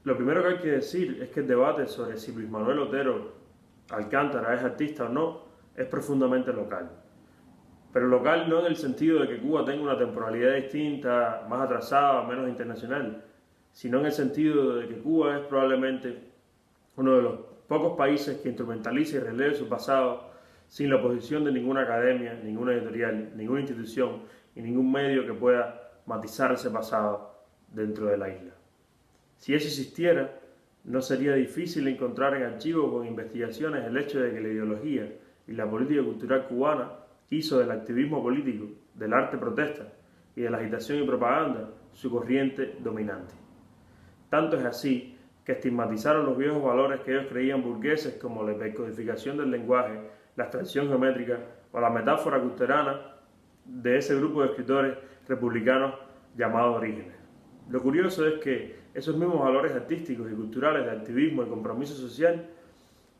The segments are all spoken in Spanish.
Lo primero que hay que decir es que el debate sobre si Luis Manuel Otero Alcántara es artista o no es profundamente local. Pero local no en el sentido de que Cuba tenga una temporalidad distinta, más atrasada, menos internacional, sino en el sentido de que Cuba es probablemente uno de los pocos países que instrumentaliza y releve su pasado sin la oposición de ninguna academia, ninguna editorial, ninguna institución y ningún medio que pueda matizar ese pasado dentro de la isla. Si eso existiera, no sería difícil encontrar en archivos o en investigaciones el hecho de que la ideología y la política cultural cubana hizo del activismo político, del arte protesta y de la agitación y propaganda su corriente dominante. Tanto es así que estigmatizaron los viejos valores que ellos creían burgueses como la hipercodificación del lenguaje, la abstracción geométrica o la metáfora culterana de ese grupo de escritores republicanos llamados Orígenes. Lo curioso es que esos mismos valores artísticos y culturales de activismo y compromiso social,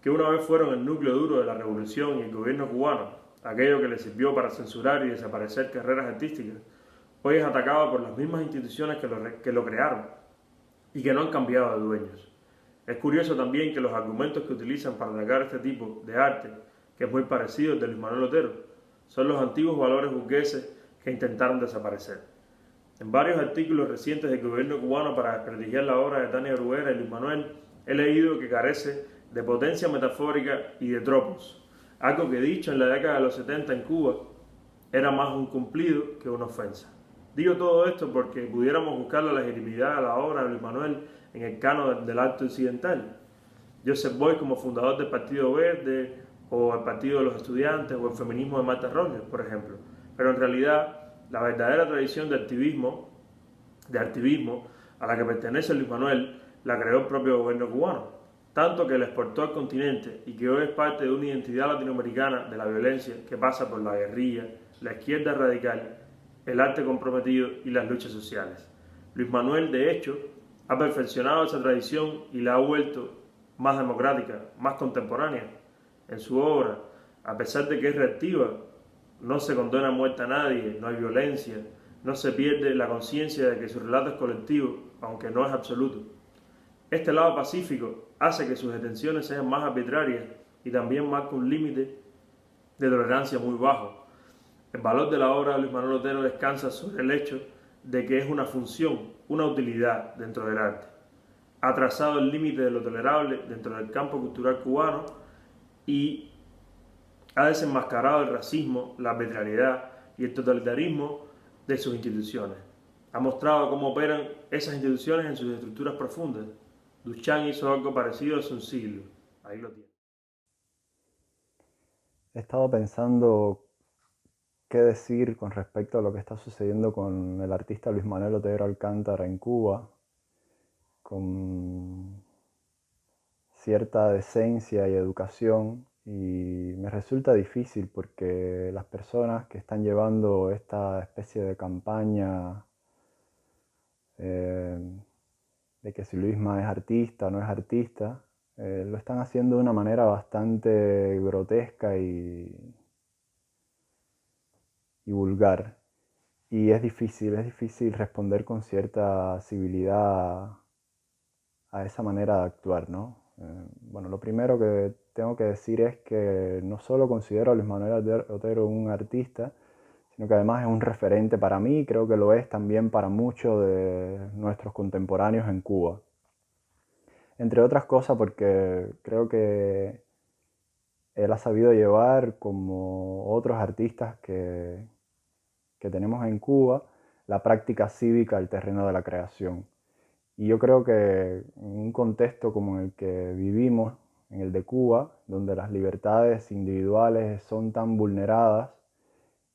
que una vez fueron el núcleo duro de la revolución y el gobierno cubano, aquello que le sirvió para censurar y desaparecer carreras artísticas, hoy es atacado por las mismas instituciones que lo crearon y que no han cambiado de dueños. Es curioso también que los argumentos que utilizan para atacar este tipo de arte, que es muy parecido al de Luis Manuel Otero, son los antiguos valores burgueses que intentaron desaparecer. En varios artículos recientes del gobierno cubano para desprestigiar la obra de Tania Bruguera y Luis Manuel, he leído que carece de potencia metafórica y de tropos, algo que dicho en la década de los 70 en Cuba era más un cumplido que una ofensa. Digo todo esto porque pudiéramos buscar la legitimidad de la obra de Luis Manuel en el canon del arte occidental. Joseph Beuys como fundador del Partido Verde, o el Partido de los Estudiantes, o el feminismo de Marta Robles, por ejemplo. Pero en realidad, la verdadera tradición de activismo a la que pertenece Luis Manuel, la creó el propio gobierno cubano, tanto que la exportó al continente y que hoy es parte de una identidad latinoamericana de la violencia que pasa por la guerrilla, la izquierda radical, el arte comprometido y las luchas sociales. Luis Manuel, de hecho, ha perfeccionado esa tradición y la ha vuelto más democrática, más contemporánea. En su obra, a pesar de que es reactiva, no se condena a muerte a nadie, no hay violencia, no se pierde la conciencia de que su relato es colectivo, aunque no es absoluto. Este lado pacífico hace que sus detenciones sean más arbitrarias y también marca un límite de tolerancia muy bajo. El valor de la obra de Luis Manuel Otero descansa sobre el hecho de que es una función, una utilidad dentro del arte. Ha trazado el límite de lo tolerable dentro del campo cultural cubano y ha desenmascarado el racismo, la arbitrariedad y el totalitarismo de sus instituciones. Ha mostrado cómo operan esas instituciones en sus estructuras profundas. Duchamp hizo algo parecido hace un siglo. Ahí lo tiene. He estado pensando qué decir con respecto a lo que está sucediendo con el artista Luis Manuel Otero Alcántara en Cuba, con cierta decencia y educación, y me resulta difícil porque las personas que están llevando esta especie de campaña eh, de que si Luisma es artista o no es artista, lo están haciendo de una manera bastante grotesca y vulgar. Y es difícil responder con cierta civilidad a esa manera de actuar, ¿no? Bueno, lo primero que tengo que decir es que no solo considero a Luis Manuel Otero un artista, sino que además es un referente para mí y creo que lo es también para muchos de nuestros contemporáneos en Cuba. Entre otras cosas porque creo que él ha sabido llevar, como otros artistas que tenemos en Cuba, la práctica cívica al terreno de la creación. Y yo creo que en un contexto como en el que vivimos, en el de Cuba, donde las libertades individuales son tan vulneradas,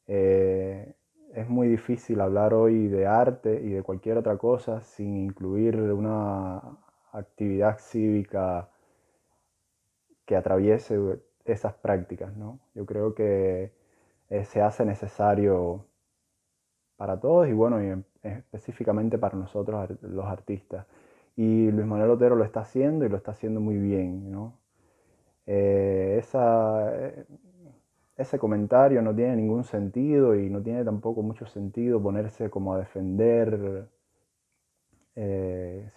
eh, es muy difícil hablar hoy de arte y de cualquier otra cosa sin incluir una actividad cívica que atraviese esas prácticas, ¿no? Yo creo que se hace necesario para todos y bueno, y específicamente para nosotros los artistas. Y Luis Manuel Otero lo está haciendo y lo está haciendo muy bien, ¿no? Eh, esa, eh, Ese comentario no tiene ningún sentido y no tiene tampoco mucho sentido ponerse como a defender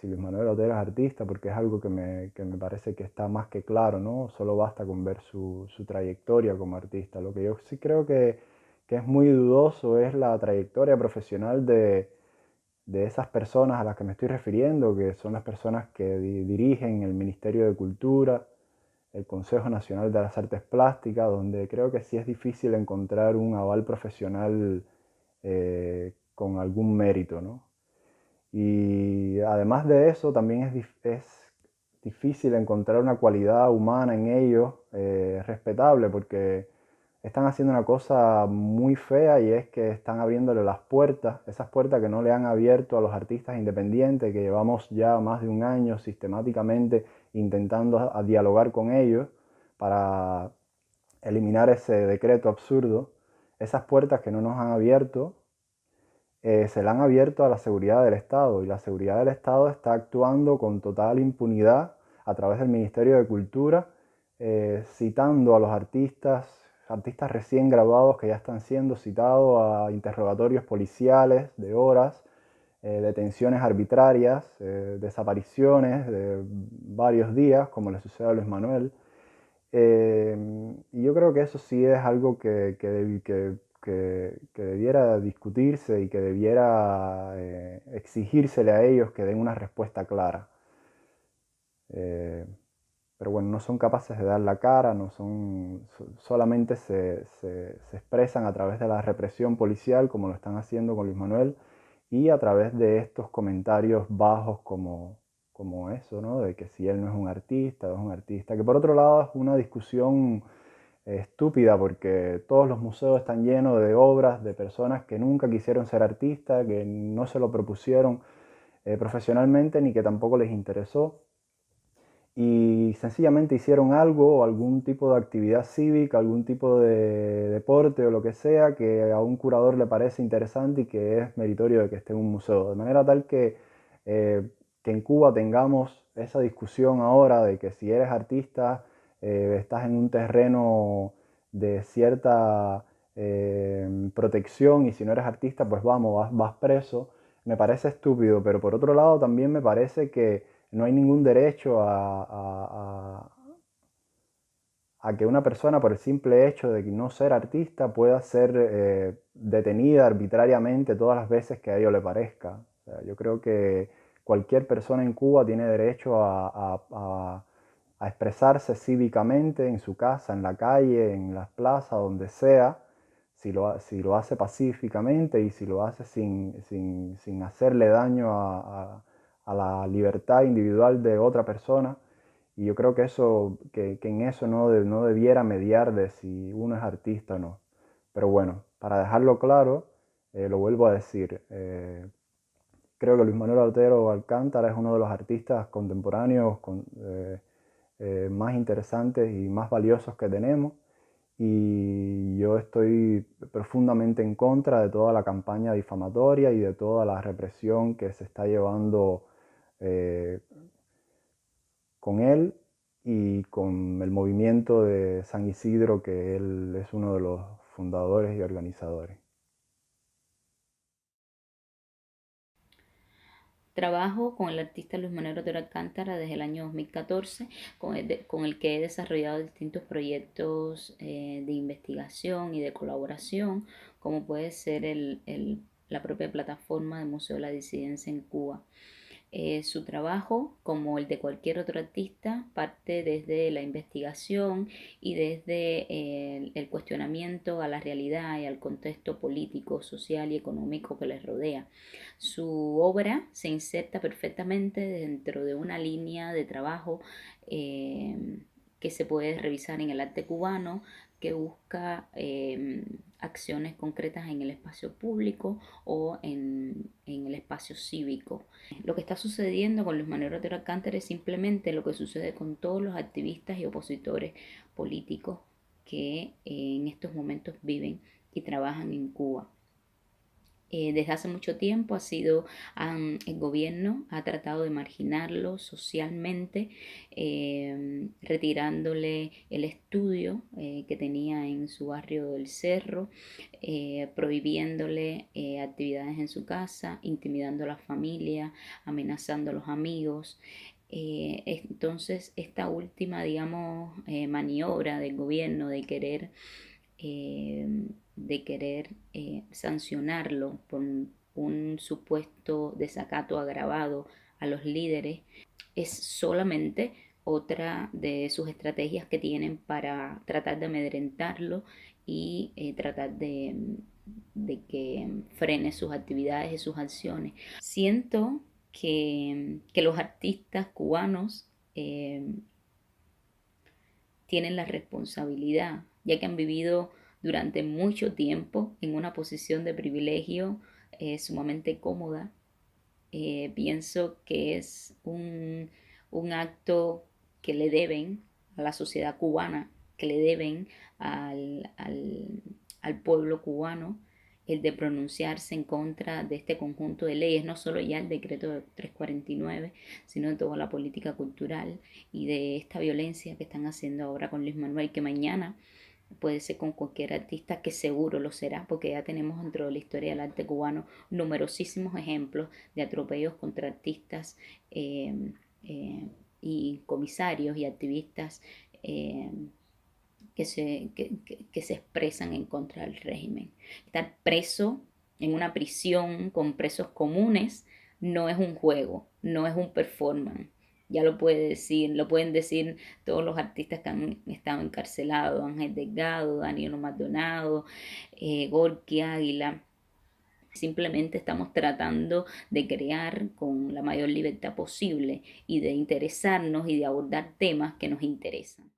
si Luis Manuel Otero es artista, porque es algo que me parece que está más que claro, ¿no? Solo basta con ver su trayectoria como artista. Lo que yo sí creo que es muy dudoso es la trayectoria profesional de esas personas a las que me estoy refiriendo, que son las personas que dirigen el Ministerio de Cultura, el Consejo Nacional de las Artes Plásticas, donde creo que sí es difícil encontrar un aval profesional con algún mérito, ¿no? Y además de eso, también es difícil encontrar una cualidad humana en ellos respetable, porque están haciendo una cosa muy fea, y es que están abriéndole las puertas, esas puertas que no le han abierto a los artistas independientes, que llevamos ya más de un año sistemáticamente intentando a dialogar con ellos para eliminar ese decreto absurdo. Esas puertas que no nos han abierto se la han abierto a la seguridad del Estado, y la seguridad del Estado está actuando con total impunidad a través del Ministerio de Cultura, citando a los artistas recién graduados que ya están siendo citados a interrogatorios policiales de horas, detenciones arbitrarias, desapariciones de varios días, como le sucede a Luis Manuel. Y yo creo que eso sí es algo que debiera discutirse, y que debiera exigírsele a ellos que den una respuesta clara. Eh, pero bueno, no son capaces de dar la cara, no son, solamente se expresan a través de la represión policial, como lo están haciendo con Luis Manuel, y a través de estos comentarios bajos como eso, ¿no? De que si él no es un artista, o es un artista, que por otro lado es una discusión estúpida, porque todos los museos están llenos de obras de personas que nunca quisieron ser artistas, que no se lo propusieron profesionalmente, ni que tampoco les interesó, y sencillamente hicieron algo, o algún tipo de actividad cívica, algún tipo de deporte o lo que sea, que a un curador le parece interesante y que es meritorio de que esté en un museo. De manera tal que en Cuba tengamos esa discusión ahora de que si eres artista, estás en un terreno de cierta protección, y si no eres artista, pues vamos, vas preso. Me parece estúpido, pero por otro lado también me parece que no hay ningún derecho a que una persona, por el simple hecho de no ser artista, pueda ser detenida arbitrariamente todas las veces que a ello le parezca. O sea, yo creo que cualquier persona en Cuba tiene derecho a expresarse cívicamente en su casa, en la calle, en las plazas, donde sea, si lo hace pacíficamente, y si lo hace sin hacerle daño a la libertad individual de otra persona. Y yo creo que que en eso no debiera mediar de si uno es artista o no. Pero bueno, para dejarlo claro, lo vuelvo a decir. Creo que Luis Manuel Otero Alcántara es uno de los artistas contemporáneos más interesantes y más valiosos que tenemos. Y yo estoy profundamente en contra de toda la campaña difamatoria y de toda la represión que se está llevando eh, con él, y con el movimiento de San Isidro, que él es uno de los fundadores y organizadores. Trabajo con el artista Luis Manuel Otero Alcántara desde el año 2014, con el que he desarrollado distintos proyectos de investigación y de colaboración, como puede ser la propia plataforma de Museo de la Disidencia en Cuba. Su trabajo, como el de cualquier otro artista, parte desde la investigación y desde el cuestionamiento a la realidad y al contexto político, social y económico que les rodea. Su obra se inserta perfectamente dentro de una línea de trabajo que se puede revisar en el arte cubano, que busca acciones concretas en el espacio público o en el espacio cívico. Lo que está sucediendo con Luis Manuel Otero Alcántara es simplemente lo que sucede con todos los activistas y opositores políticos que en estos momentos viven y trabajan en Cuba. Desde hace mucho tiempo el gobierno ha tratado de marginarlo socialmente, retirándole el estudio que tenía en su barrio del Cerro, prohibiéndole actividades en su casa, intimidando a la familia, amenazando a los amigos. Entonces, esta última, digamos, maniobra del gobierno de querer sancionarlo por un supuesto desacato agravado a los líderes es solamente otra de sus estrategias que tienen para tratar de amedrentarlo y tratar de que frene sus actividades y sus acciones. Siento que los artistas cubanos tienen la responsabilidad, ya que han vivido durante mucho tiempo en una posición de privilegio sumamente cómoda. Pienso que es un acto que le deben a la sociedad cubana, que le deben al pueblo cubano, el de pronunciarse en contra de este conjunto de leyes, no solo ya el decreto 349, sino de toda la política cultural y de esta violencia que están haciendo ahora con Luis Manuel, que mañana puede ser con cualquier artista, que seguro lo será, porque ya tenemos dentro de la historia del arte cubano numerosísimos ejemplos de atropellos contra artistas y comisarios y activistas que se expresan en contra del régimen. Estar preso en una prisión con presos comunes no es un juego, no es un performance. Ya lo pueden decir todos los artistas que han estado encarcelados: Ángel Delgado, Daniel Maldonado, Gorky Águila. Simplemente estamos tratando de crear con la mayor libertad posible y de interesarnos y de abordar temas que nos interesan.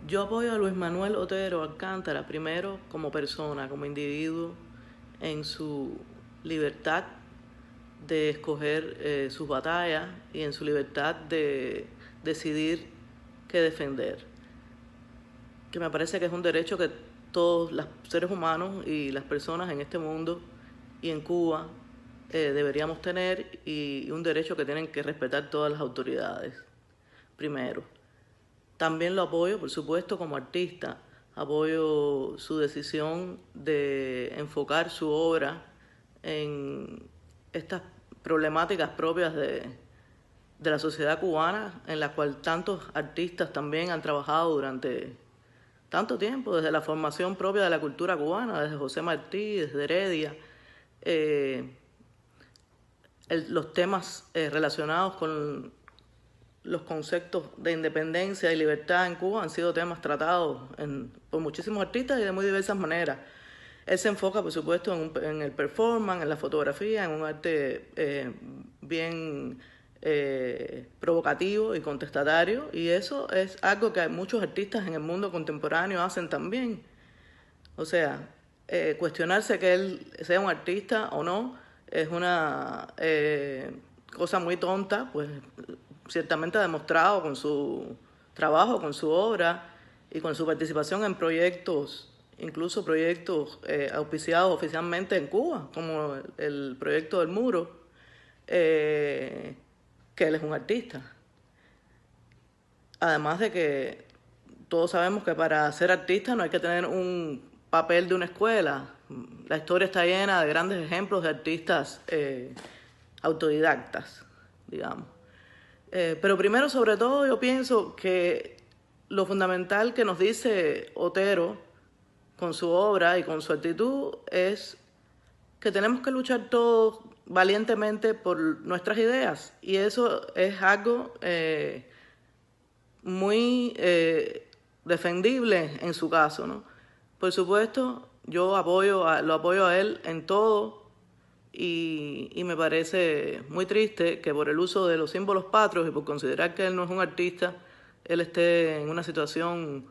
Yo apoyo a Luis Manuel Otero Alcántara, primero como persona, como individuo, en su libertad de escoger sus batallas y en su libertad de decidir qué defender. Que me parece que es un derecho que todos los seres humanos y las personas en este mundo y en Cuba deberíamos tener, y un derecho que tienen que respetar todas las autoridades, primero. También lo apoyo, por supuesto, como artista. Apoyo su decisión de enfocar su obra en estas problemáticas propias de la sociedad cubana, en la cual tantos artistas también han trabajado durante tanto tiempo, desde la formación propia de la cultura cubana, desde José Martí, desde Heredia. Los temas relacionados con los conceptos de independencia y libertad en Cuba han sido temas tratados por muchísimos artistas y de muy diversas maneras. Él se enfoca, por supuesto, en el performance, en la fotografía, en un arte bien provocativo y contestatario, y eso es algo que muchos artistas en el mundo contemporáneo hacen también. O sea, cuestionarse que él sea un artista o no es una cosa muy tonta, pues ciertamente ha demostrado con su trabajo, con su obra y con su participación en proyectos, incluso proyectos auspiciados oficialmente en Cuba, como el proyecto del Muro, que él es un artista. Además de que todos sabemos que para ser artista no hay que tener un papel de una escuela. La historia está llena de grandes ejemplos de artistas autodidactas, digamos. Pero primero, sobre todo, yo pienso que lo fundamental que nos dice Otero con su obra y con su actitud es que tenemos que luchar todos valientemente por nuestras ideas, y eso es algo muy defendible en su caso, ¿no? Por supuesto, yo lo apoyo a él en todo. Y me parece muy triste que por el uso de los símbolos patrios y por considerar que él no es un artista, él esté en una situación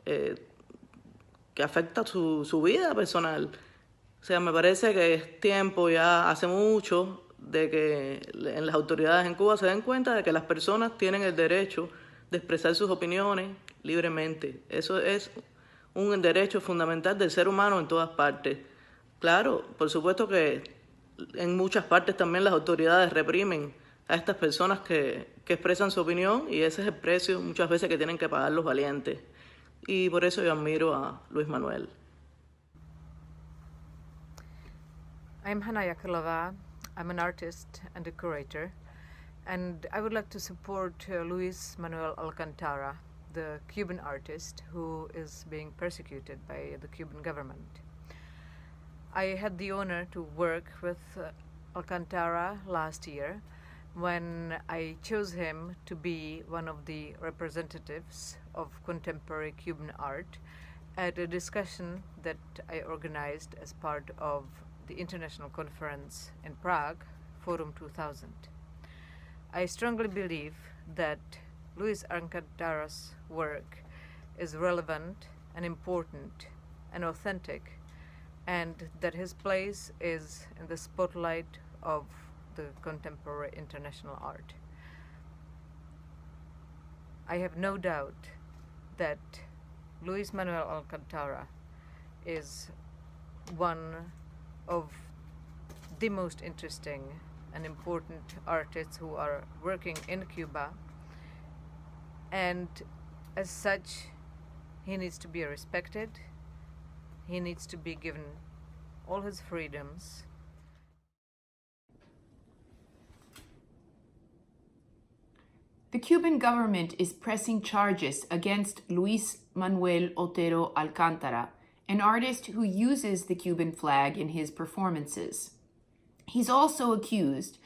que afecta su vida personal. O sea, me parece que es tiempo, ya hace mucho, de que en las autoridades en Cuba se den cuenta de que las personas tienen el derecho de expresar sus opiniones libremente. Eso es un derecho fundamental del ser humano en todas partes. Claro, por supuesto que en muchas partes también las autoridades reprimen a estas personas que expresan su opinión, y ese es el precio muchas veces que tienen que pagar los valientes. Y por eso yo admiro a Luis Manuel. I'm Hana Yakalova. I'm an artist and a curator, and I would like to support Luis Manuel Alcantara, the Cuban artist who is being persecuted by the Cuban government. I had the honor to work with Alcantara last year when I chose him to be one of the representatives of contemporary Cuban art at a discussion that I organized as part of the international conference in Prague, Forum 2000. I strongly believe that Luis Alcantara's work is relevant and important and authentic, and that his place is in the spotlight of the contemporary international art. I have no doubt that Luis Manuel Alcantara is one of the most interesting and important artists who are working in Cuba, and as such he needs to be respected, he needs to be given all his freedoms. The Cuban government is pressing charges against Luis Manuel Otero Alcántara, an artist who uses the Cuban flag in his performances. He's also accused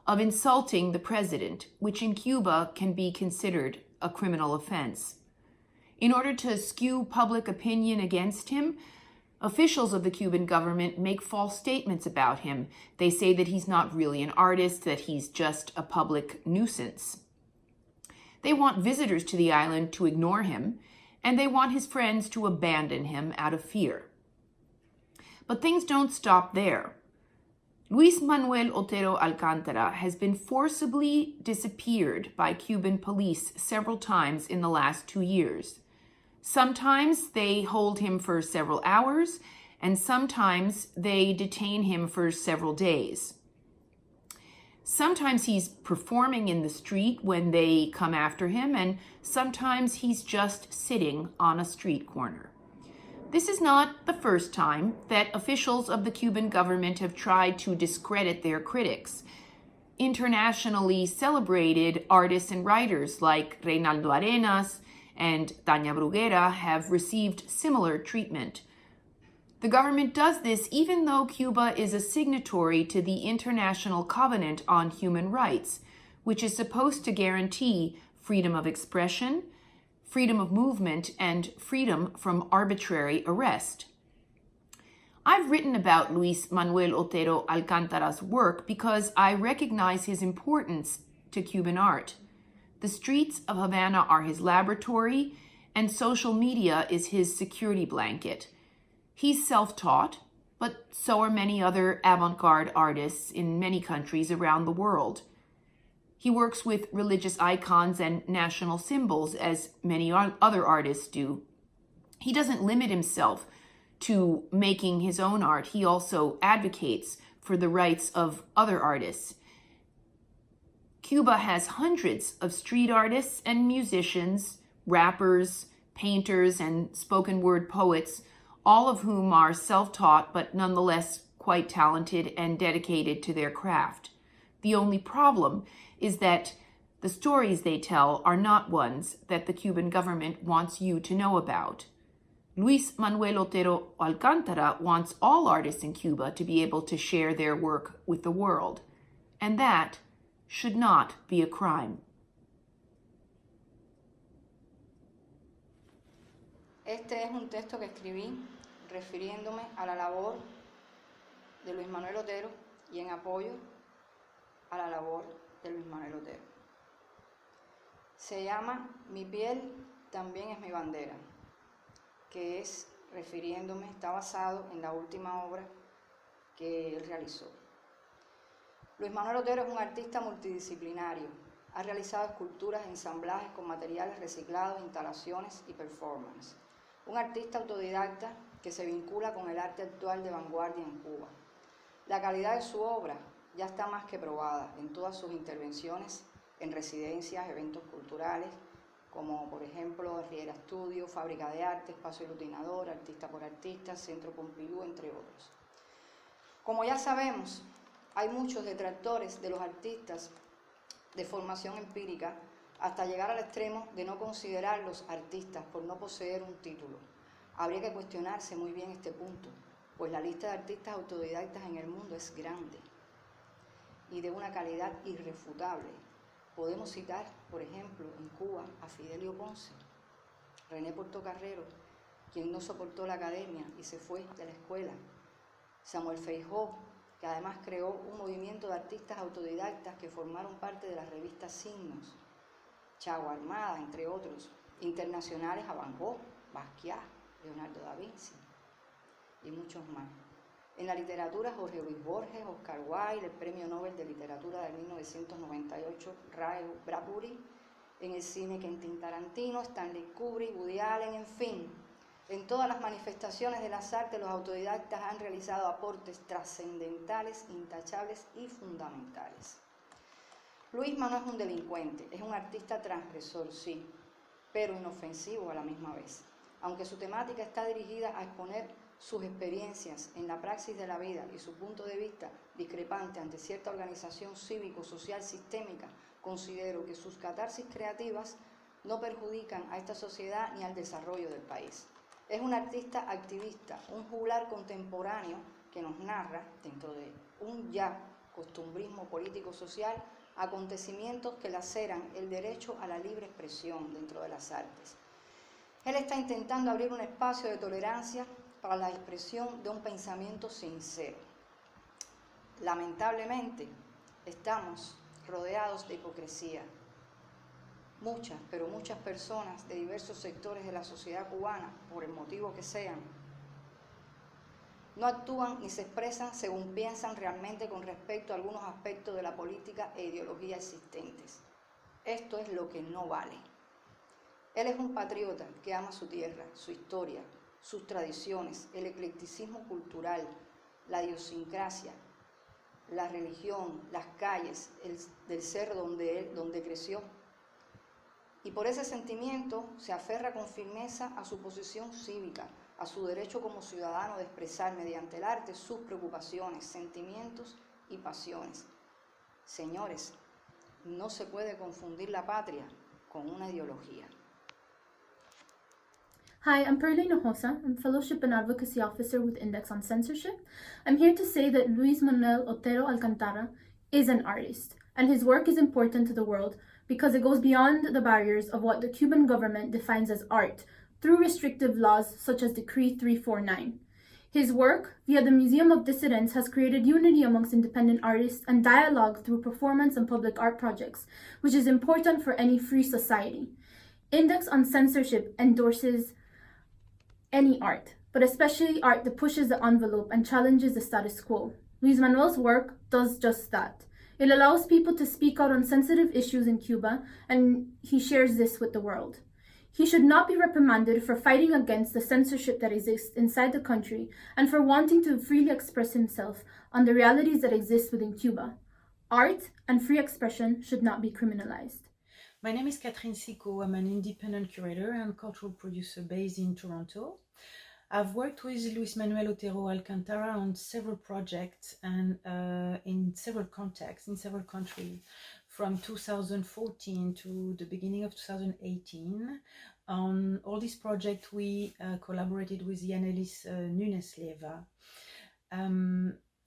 of insulting the president, which in Cuba can be considered a criminal offense. In order to skew public opinion against him, officials of the Cuban government make false statements about him. They say that he's not really an artist, that he's just a public nuisance. They want visitors to the island to ignore him, and they want his friends to abandon him out of fear. But things don't stop there. Luis Manuel Otero Alcántara has been forcibly disappeared by Cuban police several times in the last 2 years. Sometimes they hold him for several hours, and sometimes they detain him for several days. Sometimes he's performing in the street when they come after him, and sometimes he's just sitting on a street corner. This is not the first time that officials of the Cuban government have tried to discredit their critics. Internationally celebrated artists and writers like Reinaldo Arenas and Tania Bruguera have received similar treatment. The government does this even though Cuba is a signatory to the International Covenant on Human Rights, which is supposed to guarantee freedom of expression, freedom of movement, and freedom from arbitrary arrest. I've written about Luis Manuel Otero Alcántara's work because I recognize his importance to Cuban art. The streets of Havana are his laboratory, and social media is his security blanket. He's self-taught, but so are many other avant-garde artists in many countries around the world. He works with religious icons and national symbols, as many other artists do. He doesn't limit himself to making his own art. He also advocates for the rights of other artists. Cuba has hundreds of street artists and musicians, rappers, painters, and spoken word poets, all of whom are self-taught but nonetheless quite talented and dedicated to their craft. The only problem is that the stories they tell are not ones that the Cuban government wants you to know about. Luis Manuel Otero Alcántara wants all artists in Cuba to be able to share their work with the world, and that should not be a crime. Este es un texto que escribí refiriéndome a la labor de Luis Manuel Otero y en apoyo a la labor de Luis Manuel Otero. Se llama Mi piel también es mi bandera, que es refiriéndome, está basado en la última obra que él realizó. Luis Manuel Otero es un artista multidisciplinario. Ha realizado esculturas, ensamblajes con materiales reciclados, instalaciones y performance. Un artista autodidacta que se vincula con el arte actual de vanguardia en Cuba. La calidad de su obra ya está más que probada en todas sus intervenciones en residencias, eventos culturales, como por ejemplo Riera Estudio, Fábrica de Arte, Espacio Iluminador, Artista por Artista, Centro Pompidou, entre otros. Como ya sabemos, hay muchos detractores de los artistas de formación empírica hasta llegar al extremo de no considerarlos artistas por no poseer un título. Habría que cuestionarse muy bien este punto, pues la lista de artistas autodidactas en el mundo es grande y de una calidad irrefutable. Podemos citar, por ejemplo, en Cuba a Fidelio Ponce, René Portocarrero, quien no soportó la academia y se fue de la escuela, Samuel Feijó, que además creó un movimiento de artistas autodidactas que formaron parte de la revista Signos, Chavo Armada, entre otros, internacionales a Van Gogh, Basquiat, Leonardo da Vinci y muchos más. En la literatura, Jorge Luis Borges, Oscar Wilde, el Premio Nobel de Literatura de 1998, Ray Bradbury. En el cine, Quentin Tarantino, Stanley Kubrick, Woody Allen, en fin. En todas las manifestaciones de las artes, los autodidactas han realizado aportes trascendentales, intachables y fundamentales. Luisma no es un delincuente, es un artista transgresor, sí, pero inofensivo a la misma vez. Aunque su temática está dirigida a exponer sus experiencias en la praxis de la vida y su punto de vista discrepante ante cierta organización cívico-social sistémica, considero que sus catarsis creativas no perjudican a esta sociedad ni al desarrollo del país. Es un artista activista, un juglar contemporáneo que nos narra, dentro de un ya costumbrismo político-social, acontecimientos que laceran el derecho a la libre expresión dentro de las artes. Él está intentando abrir un espacio de tolerancia para la expresión de un pensamiento sincero. Lamentablemente, estamos rodeados de hipocresía. Muchas, pero muchas personas de diversos sectores de la sociedad cubana, por el motivo que sean, no actúan ni se expresan según piensan realmente con respecto a algunos aspectos de la política e ideología existentes. Esto es lo que no vale. Él es un patriota que ama su tierra, su historia, sus tradiciones, el eclecticismo cultural, la idiosincrasia, la religión, las calles, del ser donde creció. Y por ese sentimiento se aferra con firmeza a su posición cívica, a su derecho como ciudadano de expresar mediante el arte sus preocupaciones, sentimientos y pasiones. Señores, no se puede confundir la patria con una ideología. Hi, I'm Perley Hinojosa. I'm Fellowship and Advocacy Officer with Index on Censorship. I'm here to say that Luis Manuel Otero Alcantara is an artist, and his work is important to the world because it goes beyond the barriers of what the Cuban government defines as art through restrictive laws such as Decree 349. His work, via the Museum of Dissidents, has created unity amongst independent artists and dialogue through performance and public art projects, which is important for any free society. Index on Censorship endorses any art, but especially art that pushes the envelope and challenges the status quo. Luis Manuel's work does just that. It allows people to speak out on sensitive issues in Cuba, and he shares this with the world. He should not be reprimanded for fighting against the censorship that exists inside the country and for wanting to freely express himself on the realities that exist within Cuba. Art and free expression should not be criminalized. My name is Catherine Sicot. I'm an independent curator and cultural producer based in Toronto. I've worked with Luis Manuel Otero Alcantara on several projects and in several contexts, in several countries, from 2014 to the beginning of 2018. On all these projects, we collaborated with Yanelis Nunes-Leva.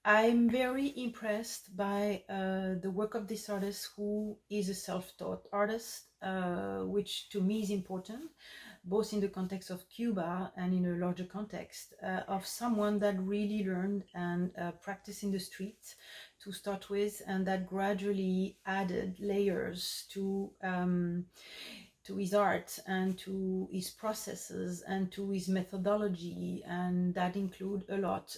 I'm very impressed by the work of this artist, who is a self-taught artist, which to me is important, both in the context of Cuba and in a larger context of someone that really learned and practiced in the streets to start with, and that gradually added layers to his art and to his processes and to his methodology, and that include a lot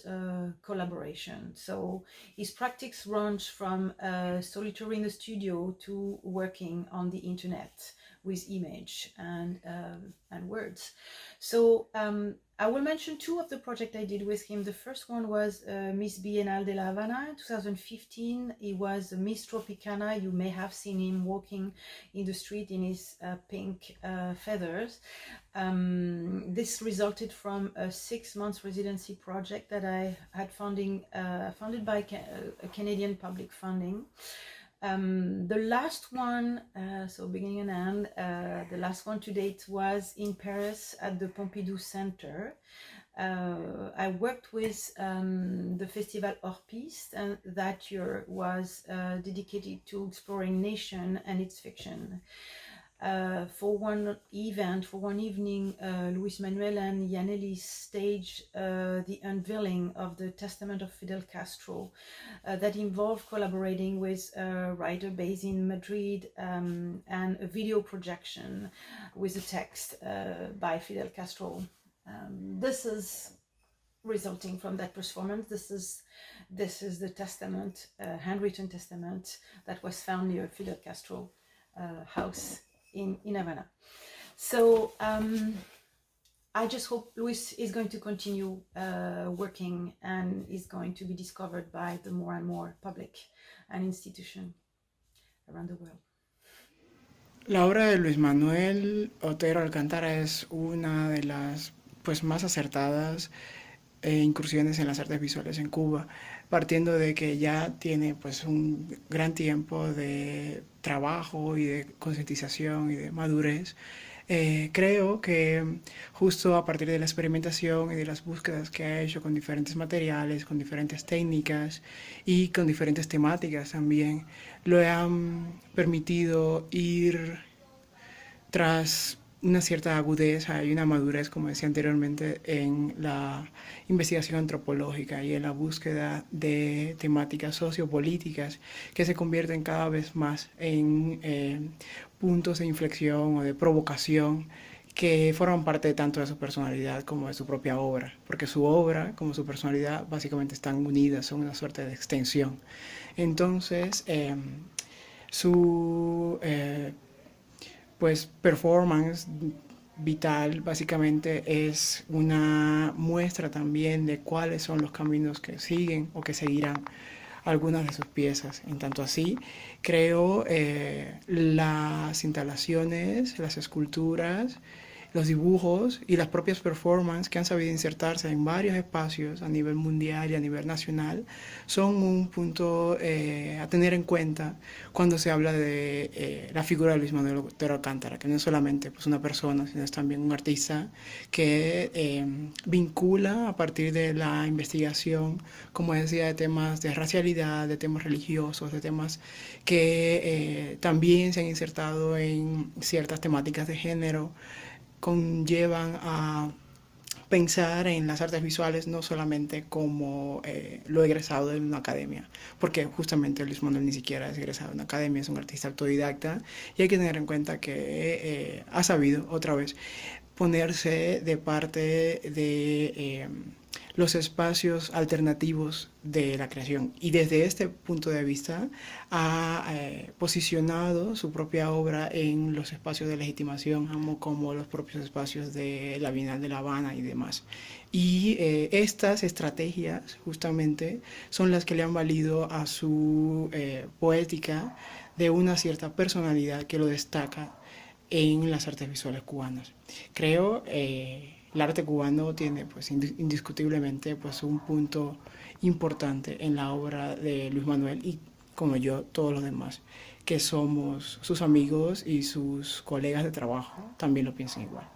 collaboration. So his practice runs from solitary in the studio to working on the internet with image and words. So I will mention two of the projects I did with him. The first one was Miss Bienal de La Habana in 2015. He was Miss Tropicana. You may have seen him walking in the street in his pink feathers. This resulted from a 6-month residency project that I had funded by a Canadian public funding. The last one, so beginning and end, the last one to date was in Paris at the Pompidou Center. I worked with the Festival Hors Piste, and that year was dedicated to exploring nation and its fiction. For one evening, Luis Manuel and Yaneli staged the unveiling of the Testament of Fidel Castro that involved collaborating with a writer based in Madrid and a video projection with a text by Fidel Castro. This is resulting from that performance. This is the testament, handwritten testament that was found near Fidel Castro house in Havana. So I just hope Luis is going to continue working and is going to be discovered by the more and more public and institution around the world. La obra de Luis Manuel Otero Alcántara es una de las más acertadas incursiones en las artes visuales en Cuba, partiendo de que ya tiene un gran tiempo de trabajo y de concientización y de madurez. Creo que justo a partir de la experimentación y de las búsquedas que ha hecho con diferentes materiales, con diferentes técnicas y con diferentes temáticas también, lo han permitido ir tras una cierta agudeza y una madurez, como decía anteriormente, en la investigación antropológica y en la búsqueda de temáticas sociopolíticas que se convierten cada vez más en puntos de inflexión o de provocación que forman parte tanto de su personalidad como de su propia obra, porque su obra como su personalidad básicamente están unidas, son una suerte de extensión. Entonces, su performance vital básicamente es una muestra también de cuáles son los caminos que siguen o que seguirán algunas de sus piezas. En tanto así, creo las instalaciones, las esculturas, los dibujos y las propias performances que han sabido insertarse en varios espacios a nivel mundial y a nivel nacional son un punto a tener en cuenta cuando se habla de la figura de Luis Manuel Otero Alcántara, que no es solamente una persona, sino es también un artista que vincula a partir de la investigación, como decía, de temas de racialidad, de temas religiosos, de temas que también se han insertado en ciertas temáticas de género, conllevan a pensar en las artes visuales no solamente como lo egresado de una academia, porque justamente Luis Manuel ni siquiera es egresado de una academia, es un artista autodidacta, y hay que tener en cuenta que ha sabido otra vez ponerse de parte de los espacios alternativos de la creación, y desde este punto de vista ha posicionado su propia obra en los espacios de legitimación como los propios espacios de la Bienal de La Habana y demás. Y estas estrategias justamente son las que le han valido a su poética de una cierta personalidad que lo destaca en las artes visuales cubanas. Creo el arte cubano tiene indiscutiblemente un punto importante en la obra de Luis Manuel, y como yo, todos los demás que somos sus amigos y sus colegas de trabajo también lo piensan igual.